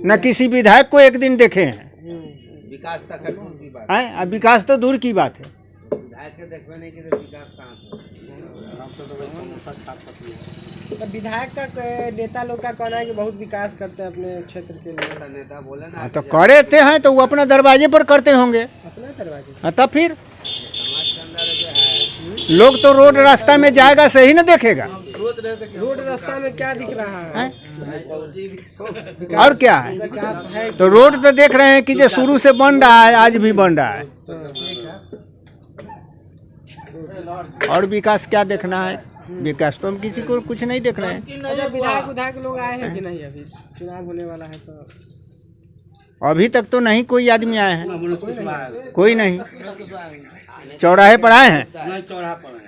न किसी विधायक को एक दिन देखे हैं। विकास तक है दूर की बात हैं अब विकास तो दूर की बात है। विधायक के देखने नहीं कि विकास कहाँ से। तो विधायक का नेता लोग का कहना है कि बहुत विकास करते हैं अपने क्षेत्र के लिए। ऐसा नेता बोले ना तो करते हैं तो वो अपना दरवाजे पर करते होंगे। अपना दरवाजे हाँ, तब फिर समाज के अंदर जो है लोग तो रोड रास्ता में जाएगा सही न देखेगा। रोड रास्ता में क्या दिख रहा है? और क्या है? विकास है तो रोड तो देख रहे हैं कि जो शुरू से बन रहा है आज भी बन रहा है। और विकास क्या देखना है? विकास तो हम किसी को कुछ नहीं देख रहे हैं। अच्छा, विधायक लोग आए हैं कि नहीं? अभी चुनाव होने वाला है तो अभी तक तो नहीं कोई आदमी आए हैं, कोई नहीं। चौराहे पर आए हैं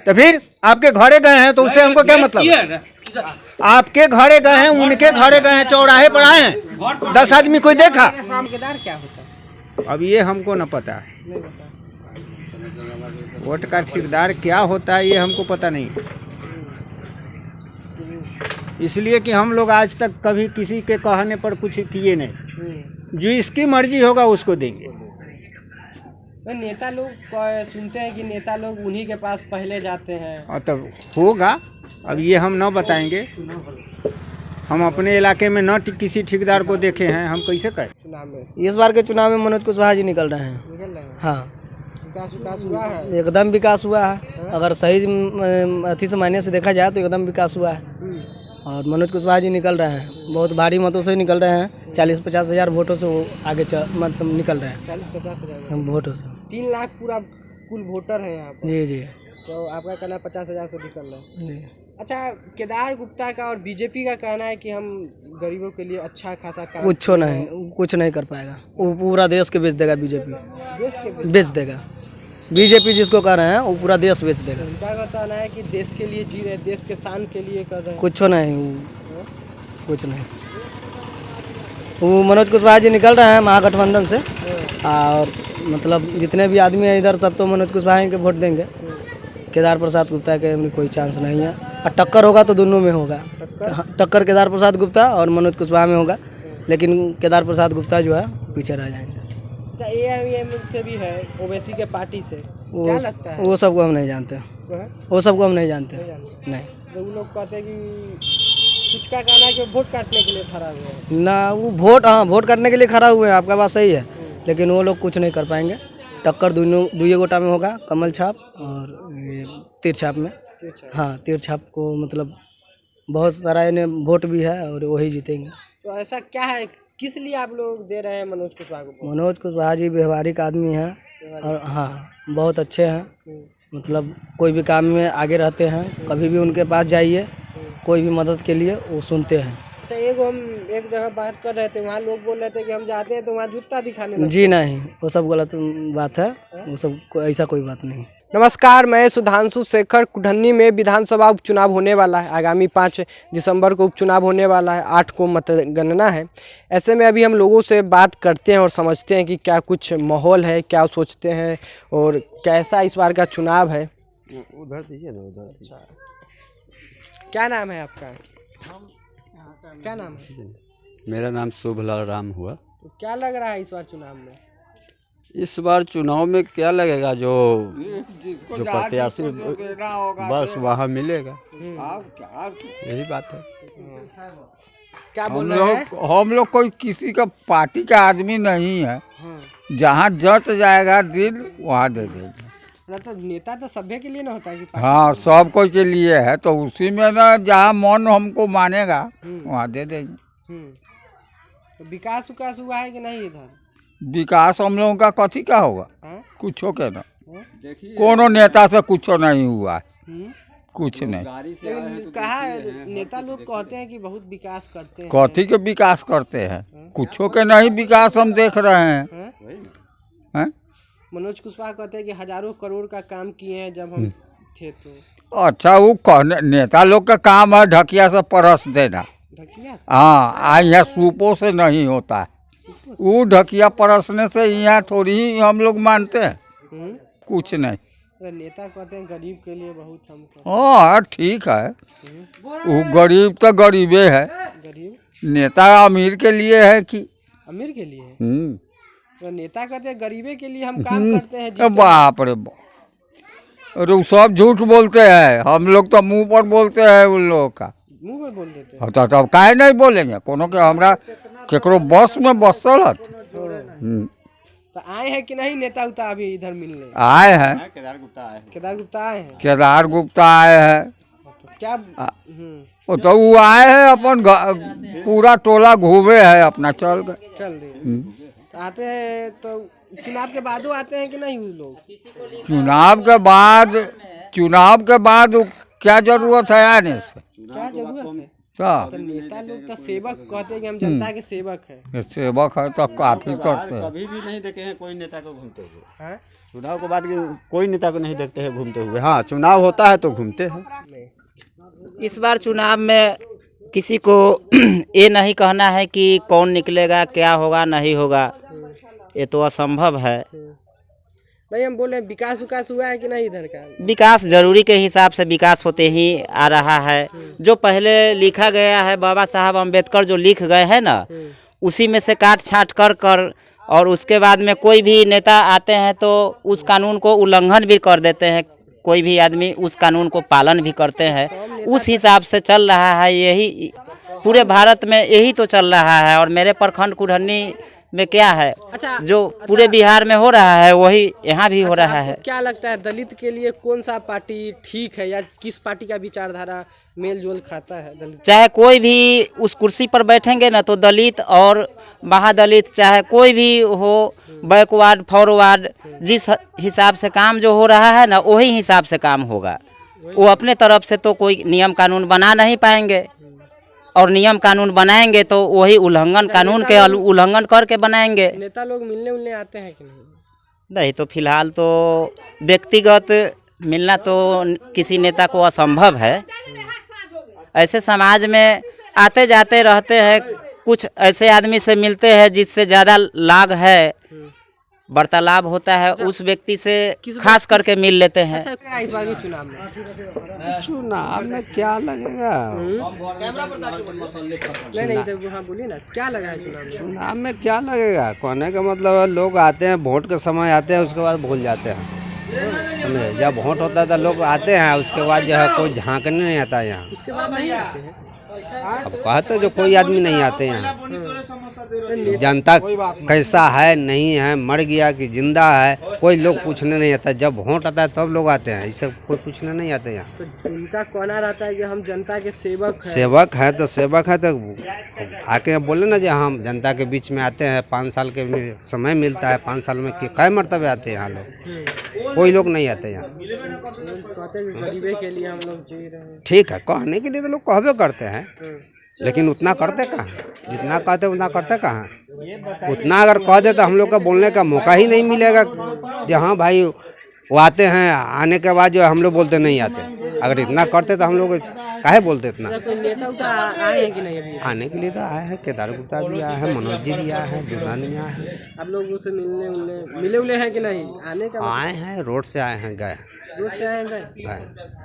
तो फिर आपके घरे गए हैं तो उससे हमको क्या मतलब? आपके घरे गए हैं, उनके घरे गए हैं, चौराहे पर आए हैं, 10 आदमी कोई देखा? ठेकेदार क्या होता है? अब ये हमको न पता है। नहीं पता। वोट का ठेकेदार क्या होता है ये हमको पता नहीं, इसलिए कि हम लोग आज तक कभी किसी के कहने पर कुछ किए नहीं। जो इसकी मर्जी होगा उसको देंगे। तो नेता लोग सुनते हैं कि नेता लोग उन्हीं के पास पहले जाते हैं। और तब होगा, अब ये हम न बताएंगे। हम अपने इलाके में न किसी ठेकेदार को देखे हैं, हम कैसे कहें? चुनाव में इस बार के चुनाव में मनोज कुशवाहा जी निकल रहे हैं। निकल रहे हैं। हाँ, विकास हुआ है। एकदम विकास हुआ है। अगर सही अथी से मायने से देखा जाए तो एकदम विकास हुआ है। और मनोज कुशवाहा जी निकल रहे हैं, बहुत भारी मतों से निकल रहे हैं। 40-50 हज़ार वोटों से वो आगे मतलब निकल रहे हैं। 40-50 हज़ार वोटों से 3 लाख पूरा कुल वोटर है यहाँ पर। जी जी तो आपका कहना 50 हज़ार से निकल रहे हैं। जी। अच्छा, केदार गुप्ता का और बीजेपी का कहना है कि हम गरीबों के लिए अच्छा खासा काम कुछ नहीं कर पाएगा। वो पूरा देश के बेच देगा। बीजेपी देश के बेच देगा। बीजेपी जिसको कह रहे हैं वो पूरा देश बेच देगा। उनका कहना है कि देश के लिए जी रहे, देश के शान के लिए कर रहे हैं। कुछ नहीं। वो मनोज कुशवाहा जी निकल रहे हैं महागठबंधन से। और मतलब जितने भी आदमी हैं इधर सब तो मनोज कुशवाहा के वोट देंगे। केदार प्रसाद गुप्ता के कोई चांस नहीं है। और टक्कर होगा तो दोनों में होगा। टक्कर केदार प्रसाद गुप्ता और मनोज कुशवाहा में होगा, लेकिन केदार प्रसाद गुप्ता जो है पीछे रह जाएंगे। अच्छा, AIM से भी है, ओवैसी के पार्टी से, क्या लगता है? वो सबको हम नहीं जानते। वो सबको हम नहीं जानते। नहीं, तो वो लोग कहते हैं कि कुछ का कहना है कि वोट काटने के लिए खड़ा हुए हैं। ना वो वोट काटने के लिए खड़ा हुए हैं, आपका बात सही है, लेकिन वो लोग कुछ नहीं कर पाएंगे। टक्कर दुइये गोटा में होगा, कमल छाप और ये तीर छाप में। हाँ, तीर छाप को मतलब बहुत सारा इन्हें वोट भी है और वही जीतेंगे। तो ऐसा क्या है, किस लिए आप लोग दे रहे हैं मनोज कुशवाहा को? मनोज कुशवाहा जी व्यवहारिक आदमी हैं और हाँ बहुत अच्छे हैं। मतलब कोई भी काम में आगे रहते हैं, कभी भी उनके पास जाइए कोई भी मदद के लिए वो सुनते हैं। अच्छा, हम एक जगह बात कर रहे थे, वहाँ लोग बोल रहे थे कि हम जाते हैं तो वहाँ जूता दिखाने लगते। जी नहीं, वो सब गलत बात है। वो सब ऐसा कोई बात नहीं। नमस्कार, मैं सुधांशु शेखर। कुढ़न्नी में विधानसभा उपचुनाव होने वाला है। आगामी 5 दिसंबर को उपचुनाव होने वाला है, 8 को मतगणना है। ऐसे में अभी हम लोगों से बात करते हैं और समझते हैं कि क्या कुछ माहौल है, क्या सोचते हैं और कैसा इस बार का चुनाव है। उधर दीजिए ना, उधर दीजिए। क्या नाम है आपका? क्या नाम है? मेरा नाम शुभलाल राम हुआ। तो क्या लग रहा है इस बार चुनाव में? इस बार चुनाव में क्या लगेगा, जो प्रत्याशी बस वहाँ मिलेगा, यही बात है। क्या बोल रहे हैं? हम लोग कोई किसी का पार्टी का आदमी नहीं है। जहाँ जच जाएगा दिल वहाँ दे देंगे। तो नेता तो सभ्य के लिए ना होता है कि हाँ, सब कोई के लिए है, तो उसी में ना जहाँ मन हमको मानेगा वहाँ दे देंगे। तो विकास हुआ है कि नहीं इधर? विकास हम लोगों का कथी का होगा? कुछ हो के ना, कोनो नेता से कुछ नहीं हुआ है, कुछ नहीं। कहा नेता लोग कहते हैं कि बहुत विकास करते हैं। कथी के विकास करते हैं? कुछो के नहीं विकास हम देख रहे हैं। मनोज कुशवाहा कहते हैं कि हजारों करोड़ का काम किए हैं जब हम थे तो। अच्छा, वो कहने नेता लोग का काम है ढकिया से परस देना। हाँ, यहाँ सूपों से नहीं होता है। वो ढकिया परसने से यहाँ थोड़ी ही हम लोग मानते हैं, कुछ नहीं। नेता कहते हैं गरीब के लिए बहुत हम। हाँ ठीक है, वो गरीब तो गरीबे है, नेता अमीर के लिए है कि अमीर के लिए? हम्म। तो नेता कहते हैं गरीबे के लिए हम काम करते हैं, बाप रे बाप, अरे वो सब झूठ बोलते हैं, हम लोग तो मुंह पर बोलते हैं उन लोगों का। मुंह में बोल देते हैं। तो तब काहे नहीं बोलेंगे, कोनो के हमरा केकरो बस में बसल हत। तो आए हैं कि नहीं नेता उता अभी इधर मिलने? आए हैं, केदार गुप्ता आए हैं। केदार गुप्ता आए हैं। तो क्या वो तो वो आए हैं अपन पूरा टोला घूमे है अपना, चल गए। चल रही तो आते हैं तो चुनाव के बाद आते हैं कि नहीं वो लोग? चुनाव के बाद क्या जरूरत है आने से? क्या जरूरत है? तो नेता लोग तो सेवक कहते हैं कि हम जनता के सेवक है। सेवक है तो काफी करते हैं। कभी भी नहीं देखे हैं कोई नेता को घूमते हुए। हाँ? चुनाव के बाद कोई नेता को नहीं देखते हैं घूमते हुए। हाँ, चुनाव होता है तो घूमते हैं। इस बार चुनाव में किसी को ये नहीं कहना है कि कौन निकलेगा, क्या होगा नहीं होगा, ये तो असंभव है। नहीं, हम बोले विकास हुआ है कि नहीं इधर का? विकास जरूरी के हिसाब से विकास होते ही आ रहा है। जो पहले लिखा गया है, बाबा साहब अम्बेडकर जो लिख गए हैं ना, उसी में से काट छाँट कर और उसके बाद में कोई भी नेता आते हैं तो उस कानून को उल्लंघन भी कर देते हैं। कोई भी आदमी उस कानून को पालन भी करते हैं। उस हिसाब से चल रहा है, यही पूरे भारत में यही तो चल रहा है। और मेरे प्रखंड कुढ़नी में क्या है, जो पूरे बिहार में हो रहा है वही यहाँ भी हो रहा है। क्या लगता है दलित के लिए कौन सा पार्टी ठीक है, या किस पार्टी का विचारधारा मेल जोल खाता है दलित? चाहे कोई भी उस कुर्सी पर बैठेंगे ना तो दलित और महादलित, चाहे कोई भी हो, बैकवर्ड फॉरवर्ड, जिस हिसाब से काम जो हो रहा है ना वही हिसाब से काम होगा। वो अपने तरफ से तो कोई नियम कानून बना नहीं पाएंगे, और नियम कानून बनाएंगे तो वही उल्लंघन, कानून के उल्लंघन करके बनाएंगे। नेता लोग मिलने आते हैं कि नहीं? नहीं, तो फिलहाल तो व्यक्तिगत मिलना तो किसी नेता को असंभव है। ऐसे समाज में आते जाते रहते हैं, कुछ ऐसे आदमी से मिलते हैं जिससे ज़्यादा लाभ है, वार्तालाप होता है, उस व्यक्ति से खास करके मिल लेते हैं। अच्छा, इस बार के चुनाव में क्या लगेगा? नहीं तो हाँ बोलिए ना, क्या लगा है चुनाव में? चुनाव में क्या लगेगा? कहने का मतलब है लोग आते हैं, वोट के समय आते हैं, उसके बाद भूल जाते हैं। समझे? जब वोट होता है तो लोग आते हैं, उसके बाद जो है कोई झांकने नहीं आता है यहाँ। उसके बाद नहीं आते हैं। अब कहते जो कोई आदमी नहीं आते यहाँ। जनता कैसा है, नहीं है, मर गया कि जिंदा है, कोई लोग पूछने नहीं आता। जब वोट आता है तब लोग आते हैं, इसे कोई पूछने नहीं आते यहाँ। तो उनका कहना रहता है कि हम जनता के सेवक हैं। सेवक है तो आके बोले ना, जो हम जनता के बीच में आते हैं, 5 साल के समय मिलता है, 5 साल में कई मरतबे आते हैं यहाँ लोग। कोई लोग नहीं आते यहाँ। कहते हैं कि गरीबे के लिए हम लोग जी रहे हैं। ठीक है, कहने के लिए तो लोग कहबे करते हैं, लेकिन उतना करते कहाँ? जितना कहते उतना करते कहाँ? उतना अगर कह दे तो हम लोग का बोलने का मौका ही नहीं मिलेगा। जो हाँ भाई वो आते हैं, आने के बाद जो हम लोग बोलते नहीं आते। अगर इतना करते तो हम लोग काहे बोलते इतना? कोई नेता उता आए हैं कि नहीं अभी? आने के लिए तो आए हैं, केदार गुप्ता भी आए हैं, मनोज जी भी आए हैं, विमान भी आए हैं। आप लोगों से मिले हैं कि नहीं? आने का आए हैं, रोड से आए हैं, गए। रोड से आए हैं, गए?